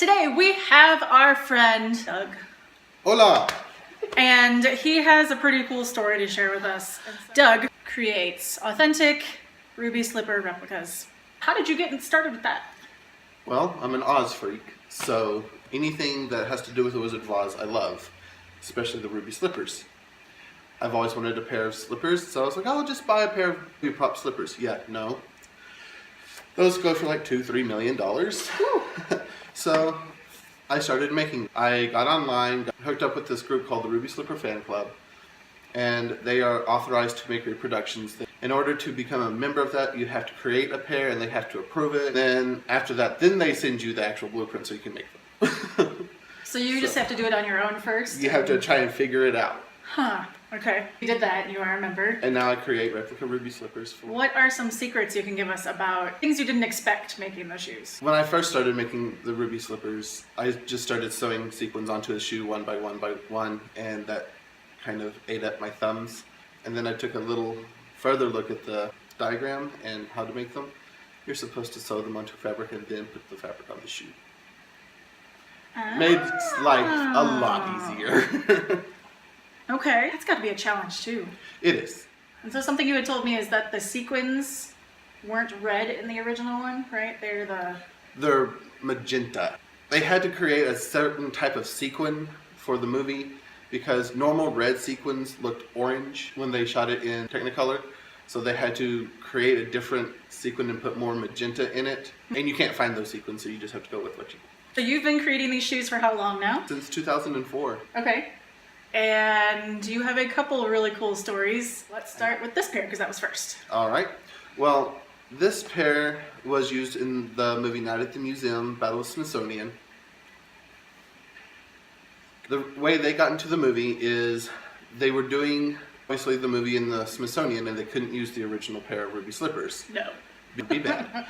Today we have our friend Doug. Hola! And he has a pretty cool story to share with us. Doug creates authentic ruby slipper replicas. How did you get started with that? Well, I'm an Oz freak, so anything that has to do with the Wizard of Oz I love, especially the ruby slippers. I've always wanted a pair of slippers, so I was like, I'll just buy a pair of ruby pop slippers. Yeah, no. Those go for like $2-3 million. So I started making. I got online, got hooked up with this group called the Ruby Slipper Fan Club, and they are authorized to make reproductions. In order to become a member of that, you have to create a pair and they have to approve it. Then after that, then they send you the actual blueprint so you can make them. So you just have to do it on your own first? You have to try and figure it out. Huh. Okay. You did that and you are a member. And now I create replica ruby slippers. What are some secrets you can give us about things you didn't expect making the shoes? When I first started making the ruby slippers, I just started sewing sequins onto a shoe one by one, and that kind of ate up my thumbs. And then I took a little further look at the diagram and how to make them. You're supposed to sew them onto fabric and then put the fabric on the shoe. Made life a lot easier. Okay, that's got to be a challenge too. It is. And so something you had told me is that the sequins weren't red in the original one, right? They're magenta. They had to create a certain type of sequin for the movie because normal red sequins looked orange when they shot it in Technicolor. So they had to create a different sequin and put more magenta in it. And you can't find those sequins, so you just have to go with what you want. So you've been creating these shoes for how long now? Since 2004. Okay. And you have a couple of really cool stories. Let's start with this pair because that was first. All right. Well, this pair was used in the movie Night at the Museum, Battle of Smithsonian. The way they got into the movie is they were doing, obviously, the movie in the Smithsonian, and they couldn't use the original pair of ruby slippers. No. It'd be bad.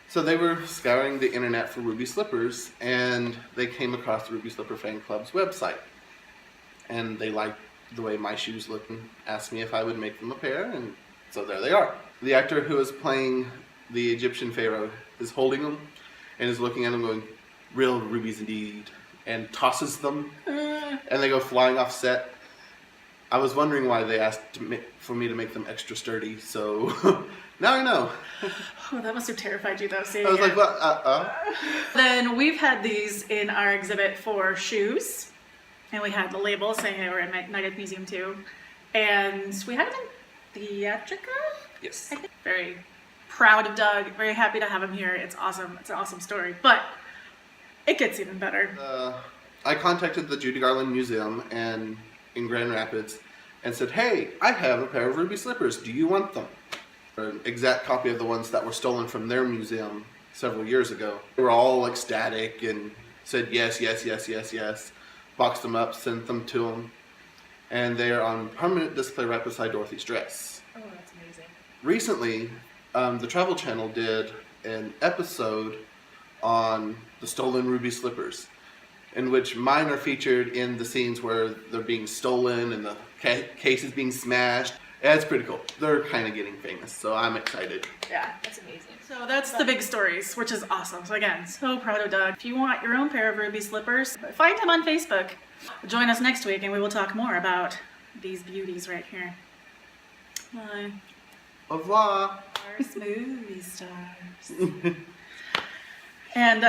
So they were scouring the internet for ruby slippers, and they came across the Ruby Slipper Fan Club's website. And they liked the way my shoes looked and asked me if I would make them a pair, and so there they are. The actor who is playing the Egyptian pharaoh is holding them and is looking at them going, real rubies indeed, and tosses them, and they go flying off set. I was wondering why they asked for me to make them extra sturdy, so now I know. Oh, that must have terrified you though, seeing I was it. like, well, Then we've had these in our exhibit for shoes. And we had the label saying they were in Night at the Museum too. And we had them in Theatrica? Yes. I think. Very proud of Doug. Very happy to have him here. It's awesome. It's an awesome story. But it gets even better. I contacted the Judy Garland Museum in Grand Rapids and said, hey, I have a pair of ruby slippers. Do you want them? An exact copy of the ones that were stolen from their museum several years ago. They were all ecstatic and said yes, yes, yes, yes, yes. Boxed them up, sent them to them, and they are on permanent display right beside Dorothy's dress. Oh, that's amazing. Recently, the Travel Channel did an episode on the stolen ruby slippers, in which mine are featured in the scenes where they're being stolen and the case is being smashed. Yeah, it's pretty cool. They're kind of getting famous, so I'm excited. Yeah, that's amazing. So that's the big stories, which is awesome. So again, so proud of Doug. If you want your own pair of ruby slippers, find him on Facebook. Join us next week and we will talk more about these beauties right here. Bye. Au revoir. Our smoothie stars. And